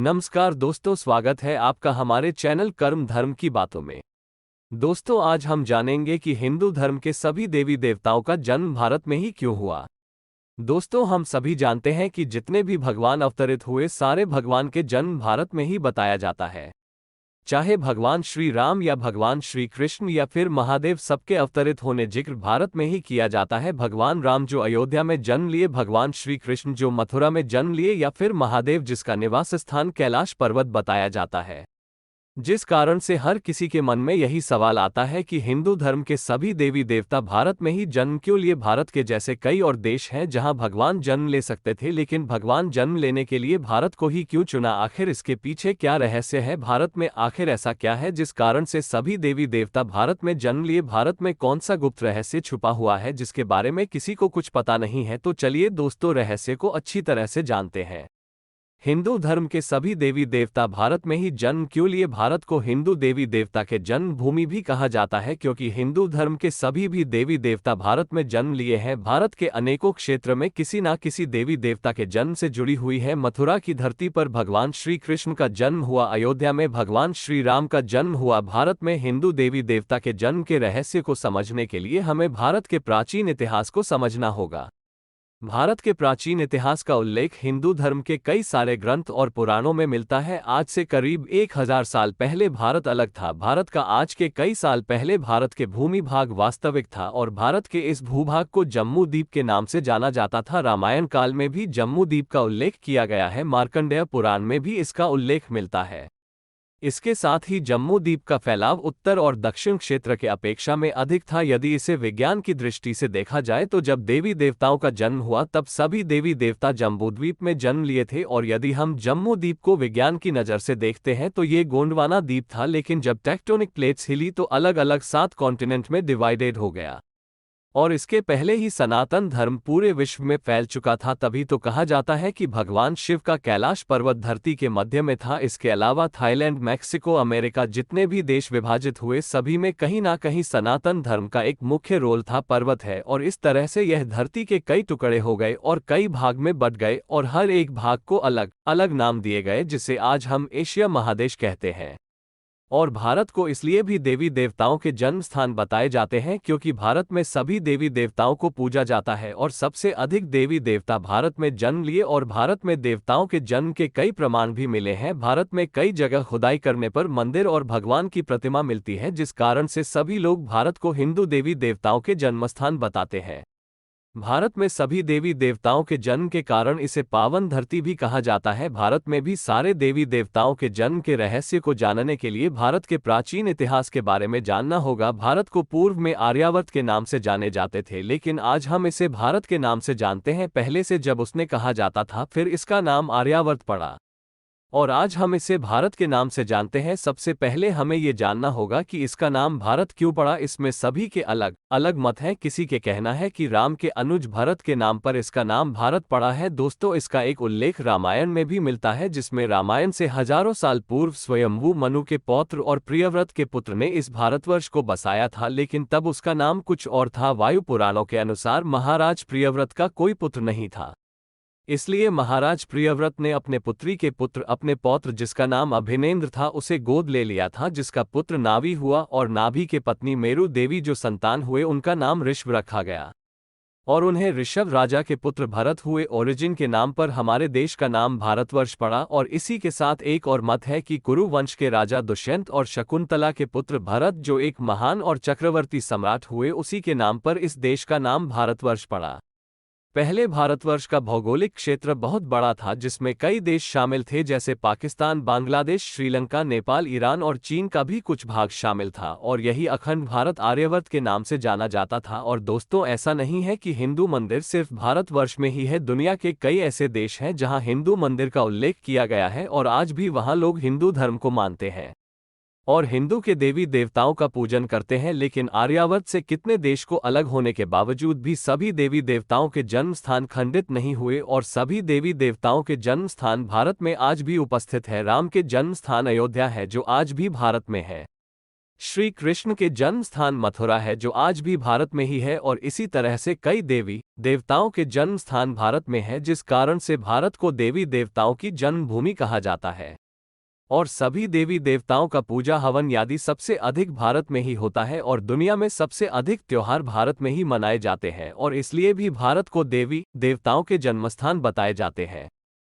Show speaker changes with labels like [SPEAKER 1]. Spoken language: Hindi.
[SPEAKER 1] नमस्कार दोस्तों, स्वागत है आपका हमारे चैनल कर्म धर्म की बातों में। दोस्तों, आज हम जानेंगे कि हिंदू धर्म के सभी देवी देवताओं का जन्म भारत में ही क्यों हुआ। दोस्तों, हम सभी जानते हैं कि जितने भी भगवान अवतरित हुए, सारे भगवान के जन्म भारत में ही बताया जाता है। चाहे भगवान श्री राम या भगवान श्री कृष्ण या फिर महादेव, सबके अवतरित होने जिक्र भारत में ही किया जाता है। भगवान राम जो अयोध्या में जन्म लिए, भगवान श्री कृष्ण जो मथुरा में जन्म लिए, या फिर महादेव जिसका निवास स्थान कैलाश पर्वत बताया जाता है। जिस कारण से हर किसी के मन में यही सवाल आता है कि हिंदू धर्म के सभी देवी देवता भारत में ही जन्म क्यों लिए। भारत के जैसे कई और देश हैं जहां भगवान जन्म ले सकते थे, लेकिन भगवान जन्म लेने के लिए भारत को ही क्यों चुना? आखिर इसके पीछे क्या रहस्य है? भारत में आखिर ऐसा क्या है जिस कारण से सभी देवी देवता भारत में जन्म लिए? भारत में कौन सा गुप्त रहस्य छुपा हुआ है जिसके बारे में किसी को कुछ पता नहीं है? तो चलिए दोस्तों, रहस्य को अच्छी तरह से जानते हैं। हिंदू धर्म के सभी देवी देवता भारत में ही जन्म क्यों लिए? भारत को हिंदू देवी देवता के जन्म भूमि भी कहा जाता है, क्योंकि हिंदू धर्म के सभी भी देवी देवता भारत में जन्म लिए हैं। भारत के अनेकों क्षेत्र में किसी न किसी देवी देवता के जन्म से जुड़ी हुई है। मथुरा की धरती पर भगवान श्री कृष्ण का जन्म हुआ, अयोध्या में भगवान श्री राम का जन्म हुआ। भारत में हिंदू देवी देवता के जन्म के रहस्य को समझने के लिए हमें भारत के प्राचीन इतिहास को समझना होगा। भारत के प्राचीन इतिहास का उल्लेख हिंदू धर्म के कई सारे ग्रंथ और पुराणों में मिलता है। आज से करीब 1000 साल पहले भारत अलग था। भारत का आज के कई साल पहले भारत के भूमि भाग वास्तविक था और भारत के इस भूभाग को जम्मू द्वीप के नाम से जाना जाता था। रामायण काल में भी जम्मू द्वीप का उल्लेख किया गया है। मार्कंडेय पुराण में भी इसका उल्लेख मिलता है। इसके साथ ही जम्मू द्वीप का फैलाव उत्तर और दक्षिण क्षेत्र के अपेक्षा में अधिक था। यदि इसे विज्ञान की दृष्टि से देखा जाए तो जब देवी देवताओं का जन्म हुआ तब सभी देवी देवता जम्बूद्वीप में जन्म लिए थे। और यदि हम जम्मू द्वीप को विज्ञान की नज़र से देखते हैं तो ये गोंडवाना द्वीप था, लेकिन जब टेक्टोनिक प्लेट्स हिली तो अलग अलग 7 कॉन्टिनेंट में डिवाइडेड हो गया। और इसके पहले ही सनातन धर्म पूरे विश्व में फैल चुका था। तभी तो कहा जाता है कि भगवान शिव का कैलाश पर्वत धरती के मध्य में था। इसके अलावा थाईलैंड, मैक्सिको, अमेरिका, जितने भी देश विभाजित हुए सभी में कहीं ना कहीं सनातन धर्म का एक मुख्य रोल था। पर्वत है और इस तरह से यह धरती के कई टुकड़े हो गए और कई भाग में बट गए और हर एक भाग को अलग अलग नाम दिए गए, जिसे आज हम एशिया महादेश कहते हैं। और भारत को इसलिए भी देवी देवताओं के जन्म स्थान बताए जाते हैं क्योंकि भारत में सभी देवी देवताओं को पूजा जाता है और सबसे अधिक देवी देवता भारत में जन्म लिए। और भारत में देवताओं के जन्म के कई प्रमाण भी मिले हैं। भारत में कई जगह खुदाई करने पर मंदिर और भगवान की प्रतिमा मिलती है, जिस कारण से सभी लोग भारत को हिंदू देवी देवताओं के जन्मस्थान बताते हैं। भारत में सभी देवी देवताओं के जन्म के कारण इसे पावन धरती भी कहा जाता है। भारत में भी सारे देवी देवताओं के जन्म के रहस्य को जानने के लिए भारत के प्राचीन इतिहास के बारे में जानना होगा। भारत को पूर्व में आर्यावर्त के नाम से जाने जाते थे, लेकिन आज हम इसे भारत के नाम से जानते हैं। पहले से जब उसने कहा जाता था, फिर इसका नाम आर्यावर्त पड़ा और आज हम इसे भारत के नाम से जानते हैं। सबसे पहले हमें ये जानना होगा कि इसका नाम भारत क्यों पड़ा। इसमें सभी के अलग अलग मत हैं। किसी के कहना है कि राम के अनुज भरत के नाम पर इसका नाम भारत पड़ा है। दोस्तों, इसका एक उल्लेख रामायण में भी मिलता है, जिसमें रामायण से हजारों साल पूर्व स्वयंभू मनु के पौत्र और प्रियव्रत के पुत्र ने इस भारतवर्ष को बसाया था, लेकिन तब उसका नाम कुछ और था। वायु पुराणों के अनुसार महाराज प्रियव्रत का कोई पुत्र नहीं था, इसलिए महाराज प्रियव्रत ने अपने पुत्री के पुत्र, अपने पौत्र जिसका नाम अभिनेंद्र था, उसे गोद ले लिया था, जिसका पुत्र नाभि हुआ। और नाभि के पत्नी मेरु देवी जो संतान हुए, उनका नाम ऋषभ रखा गया और उन्हें ऋषभ राजा के पुत्र भरत हुए। ओरिजिन के नाम पर हमारे देश का नाम भारतवर्ष पड़ा। और इसी के साथ एक और मत है कि कुरु वंश के राजा दुष्यंत और शकुंतला के पुत्र भरत, जो एक महान और चक्रवर्ती सम्राट हुए, उसी के नाम पर इस देश का नाम भारतवर्ष पड़ा। पहले भारतवर्ष का भौगोलिक क्षेत्र बहुत बड़ा था, जिसमें कई देश शामिल थे, जैसे पाकिस्तान, बांग्लादेश, श्रीलंका, नेपाल, ईरान और चीन का भी कुछ भाग शामिल था। और यही अखंड भारत आर्यवर्त के नाम से जाना जाता था। और दोस्तों, ऐसा नहीं है कि हिंदू मंदिर सिर्फ भारतवर्ष में ही है। दुनिया के कई ऐसे देश हैं जहां हिंदू मंदिर का उल्लेख किया गया है और आज भी वहां लोग हिंदू धर्म को मानते हैं और हिंदू के देवी देवताओं का पूजन करते हैं। लेकिन आर्यावर्त से कितने देश को अलग होने के बावजूद भी सभी देवी देवताओं के जन्म स्थान खंडित नहीं हुए और सभी देवी देवताओं के जन्म स्थान भारत में आज भी उपस्थित है। राम के जन्म स्थान अयोध्या है, जो आज भी भारत में है। श्री कृष्ण के जन्म स्थान मथुरा है, जो आज भी भारत में ही है, और इसी तरह से कई देवी देवताओं के जन्म स्थान भारत में है, जिस कारण से भारत को देवी देवताओं की जन्मभूमि कहा जाता है। और सभी देवी देवताओं का पूजा हवन आदि सबसे अधिक भारत में ही होता है, और दुनिया में सबसे अधिक त्योहार भारत में ही मनाए जाते हैं, और इसलिए भी भारत को देवी देवताओं के जन्मस्थान बताए जाते हैं।